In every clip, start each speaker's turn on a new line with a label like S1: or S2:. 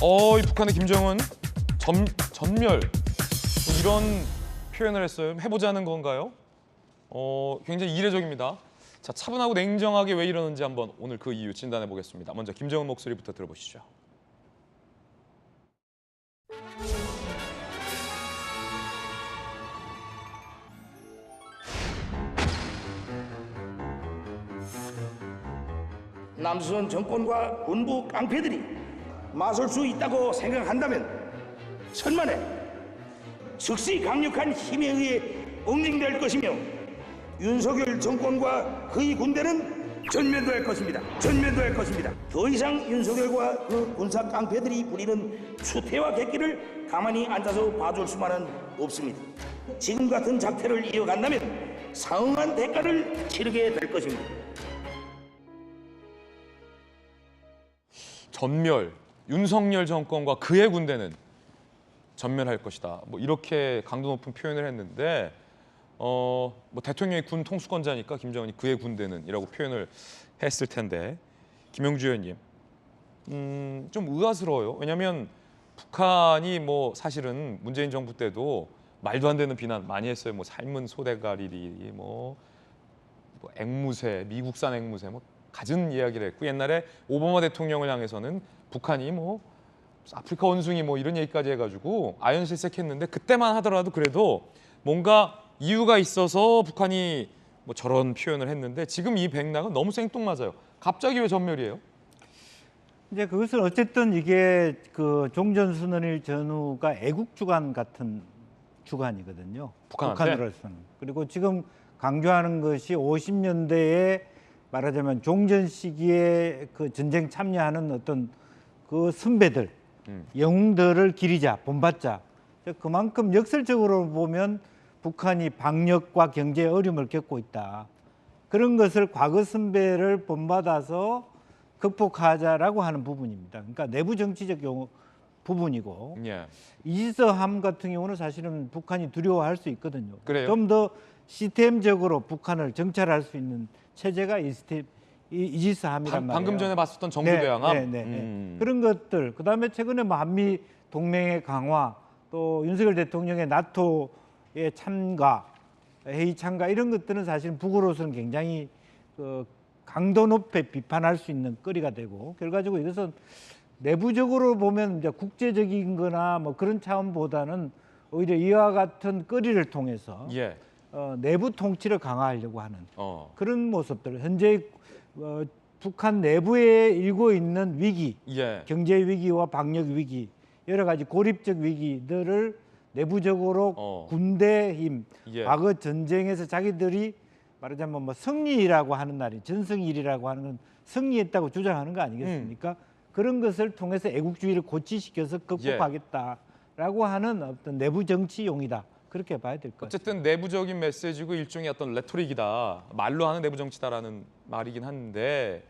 S1: 이 북한의 김정은 전멸 이런 표현을 했어요. 해보자는 건가요? 굉장히 이례적입니다. 자, 차분하고 냉정하게 왜 이러는지 한번 오늘 그 이유 진단해 보겠습니다. 먼저 김정은 목소리부터 들어보시죠.
S2: 남수선 정권과 군부 깡패들이 맞설 수 있다고 생각한다면 천만에 즉시 강력한 힘에 의해 응징될 것이며 윤석열 정권과 그의 군대는 전면도할 것입니다. 전면도할 것입니다. 더 이상 윤석열과 그 군사 깡패들이 부리는 추태와 객기를 가만히 앉아서 봐줄 수만은 없습니다. 지금 같은 작태를 이어간다면 상응한 대가를 치르게 될 것입니다.
S1: 전멸, 윤석열 정권과 그의 군대는 전멸할 것이다. 뭐 이렇게 강도 높은 표현을 했는데 뭐 대통령이 군 통수권자니까 김정은이 그의 군대는이라고 표현을 했을 텐데 김영주 의원님 좀 의아스러워요. 왜냐하면 북한이 뭐 사실은 문재인 정부 때도 말도 안 되는 비난 많이 했어요. 뭐 삶은 소대가리리, 뭐 앵무새, 미국산 앵무새, 뭐 갖은 이야기를 했고 옛날에 오바마 대통령을 향해서는 북한이 뭐 아프리카 원숭이 뭐 이런 얘기까지 해가지고 아연실색했는데 그때만 하더라도 그래도 뭔가 이유가 있어서 북한이 뭐 저런 표현을 했는데 지금 이 백낙은 너무 생뚱맞아요. 갑자기 왜 전멸이에요?
S3: 이제 그것은 어쨌든 이게 그 종전순원일 전후가 애국 주간 같은 주간이거든요. 북한으로서는. 그리고 지금 강조하는 것이 50년대에 말하자면 종전 시기에 그 전쟁 참여하는 어떤 그 선배들, 영웅들을 기리자, 본받자. 그만큼 역설적으로 보면 북한이 방역과 경제 어려움을 겪고 있다. 그런 것을 과거 선배를 본받아서 극복하자라고 하는 부분입니다. 그러니까 내부 정치적 부분이고
S1: 예.
S3: 이지스함 같은 경우는 사실은 북한이 두려워할 수 있거든요.
S1: 그래요?
S3: 좀 더 시스템적으로 북한을 정찰할 수 있는 체제가 이지스함이란 말이에요.
S1: 방금 전에 봤었던 정부 대항함.
S3: 그런 것들. 그다음에 최근에 뭐 한미 동맹의 강화, 또 윤석열 대통령의 나토의 참가, 회의 참가 이런 것들은 사실 북으로서는 굉장히 그 강도 높게 비판할 수 있는 거리가 되고 결과적으로 이것은 내부적으로 보면 이제 국제적인 거나 뭐 그런 차원보다는 오히려 이와 같은 거리를 통해서
S1: 예.
S3: 내부 통치를 강화하려고 하는 그런 모습들. 현재 북한 내부에 일고 있는 위기,
S1: 예.
S3: 경제 위기와 방역 위기, 여러 가지 고립적 위기들을 내부적으로 군대 힘,
S1: 예.
S3: 과거 전쟁에서 자기들이 말하자면 뭐 승리라고 하는 날이 전승일이라고 하는 건 승리했다고 주장하는 거 아니겠습니까? 그런 것을 통해서 애국주의를 고취시켜서 극복하겠다라고 하는 어떤 내부 정치용이다. 그렇게 봐야 될 것 같아요.
S1: 어쨌든 내부적인 메시지고 일종의 어떤 레토릭이다. 말로 하는 내부 정치다라는 말이긴 한데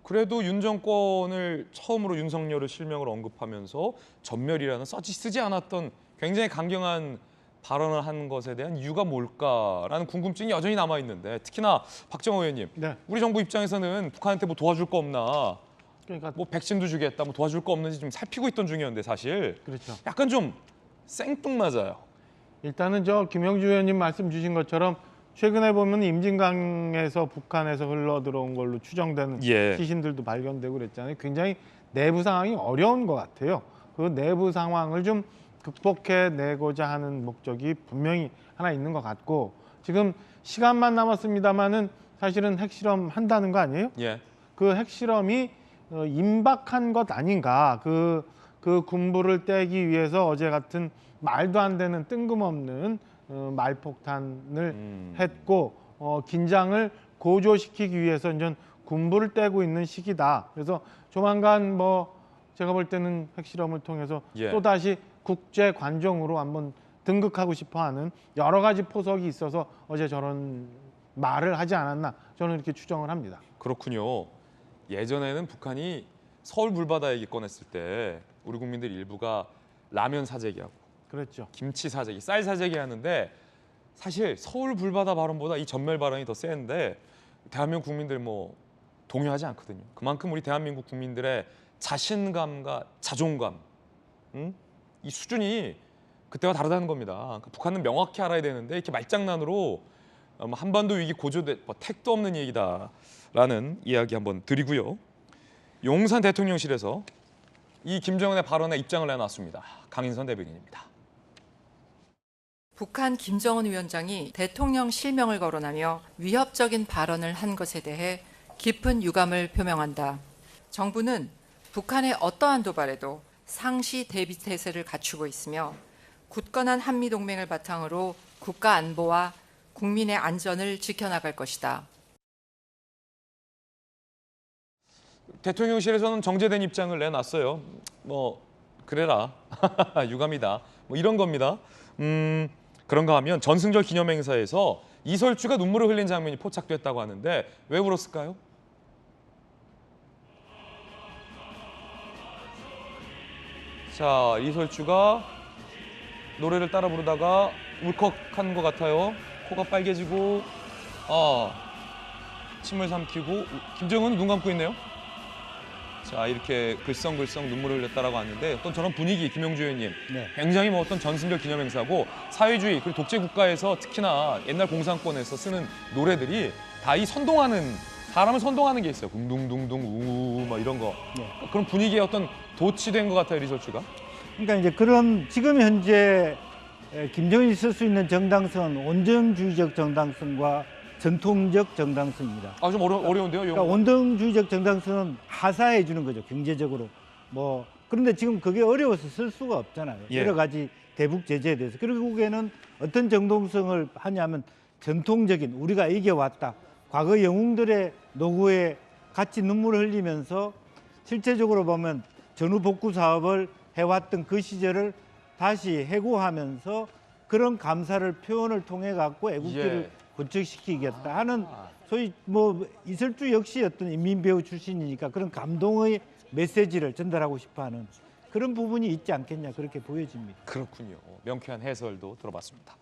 S1: 그래도 윤 정권을 처음으로 윤석열을 실명으로 언급하면서 전멸이라는 쓰지 않았던 굉장히 강경한 발언을 한 것에 대한 이유가 뭘까라는 궁금증이 여전히 남아 있는데 특히나 박정호 의원님,
S4: 네.
S1: 우리 정부 입장에서는 북한한테 뭐 도와줄 거 없나?
S4: 그러니까
S1: 뭐 백신도 주겠다, 뭐 도와줄 거 없는지 좀 살피고 있던 중이었는데 사실
S4: 그렇죠.
S1: 약간 좀 생뚱맞아요.
S4: 일단은 저 김영주 의원님 말씀 주신 것처럼 최근에 보면 임진강에서 북한에서 흘러 들어온 걸로 추정되는
S1: 예.
S4: 시신들도 발견되고 그랬잖아요. 굉장히 내부 상황이 어려운 것 같아요. 그 내부 상황을 좀 극복해 내고자 하는 목적이 분명히 하나 있는 것 같고 지금 시간만 남았습니다만은 사실은 핵실험 한다는 거 아니에요?
S1: 예.
S4: 그 핵실험이 임박한 것 아닌가. 그 군부를 떼기 위해서 어제 같은 말도 안 되는 뜬금없는 말폭탄을 했고 긴장을 고조시키기 위해서 이제 군부를 떼고 있는 시기다. 그래서 조만간 뭐 제가 볼 때는 핵실험을 통해서
S1: 예.
S4: 또 다시 국제 관종으로 한번 등극하고 싶어하는 여러 가지 포석이 있어서 어제 저런 말을 하지 않았나 저는 이렇게 추정을 합니다.
S1: 그렇군요. 예전에는 북한이 서울 불바다 얘기 꺼냈을 때 우리 국민들 일부가 라면 사재기하고
S4: 그랬죠.
S1: 김치 사재기, 쌀 사재기 하는데 사실 서울 불바다 발언보다 이 전멸 발언이 더 센데 대한민국 국민들 뭐 동요하지 않거든요. 그만큼 우리 대한민국 국민들의 자신감과 자존감, 이 수준이 그때와 다르다는 겁니다. 그러니까 북한은 명확히 알아야 되는데 이렇게 말장난으로 한반도 위기 고조돼 택도 없는 얘기다라는 이야기 한번 드리고요. 용산 대통령실에서 이 김정은의 발언에 입장을 내놨습니다. 강인선 대변인입니다.
S5: 북한 김정은 위원장이 대통령 실명을 거론하며 위협적인 발언을 한 것에 대해 깊은 유감을 표명한다. 정부는 북한의 어떠한 도발에도 상시 대비 태세를 갖추고 있으며 굳건한 한미동맹을 바탕으로 국가 안보와 국민의 안전을 지켜나갈 것이다.
S1: 대통령실에서는 정제된 입장을 내놨어요. 그래라 유감이다 이런 겁니다. 그런가 하면 전승절 기념행사에서 이설주가 눈물을 흘린 장면이 포착됐다고 하는데 왜 울었을까요? 자, 이설주가 노래를 따라 부르다가 울컥한 것 같아요. 코가 빨개지고 침을 삼키고 김정은은 눈 감고 있네요. 자, 이렇게 글썽글썽 눈물을 흘렸다라고 하는데 어떤 저런 분위기, 김용주 의원님,
S3: 네.
S1: 굉장히 어떤 전승절 기념행사고 사회주의 그리고 독재 국가에서 특히나 옛날 공산권에서 쓰는 노래들이 다 이 선동하는 사람을 선동하는 게 있어요. 둥둥둥둥 우막 이런 거.
S3: 네.
S1: 그런 분위기에 어떤 도취된 것 같아요, 리설주가.
S3: 그러니까 이제 그런 지금 현재 김정은이 쓸 수 있는 정당성은 원정주의적 정당성과 전통적 정당성입니다.
S1: 좀 어려운데요,
S3: 그러니까 원정주의적 정당성은 하사해 주는 거죠, 경제적으로. 그런데 지금 그게 어려워서 쓸 수가 없잖아요.
S1: 예.
S3: 여러 가지 대북 제재에 대해서. 결국에는 어떤 정통성을 하냐면 전통적인 우리가 이겨왔다. 과거 영웅들의 노고에 같이 눈물을 흘리면서 실제적으로 보면 전후 복구 사업을 해왔던 그 시절을 다시 해고하면서 그런 감사를 표현을 통해 갖고 애국주의를 구축시키겠다 하는 소위 이설주 역시 어떤 인민배우 출신이니까 그런 감동의 메시지를 전달하고 싶어하는 그런 부분이 있지 않겠냐 그렇게 보여집니다.
S1: 그렇군요. 명쾌한 해설도 들어봤습니다.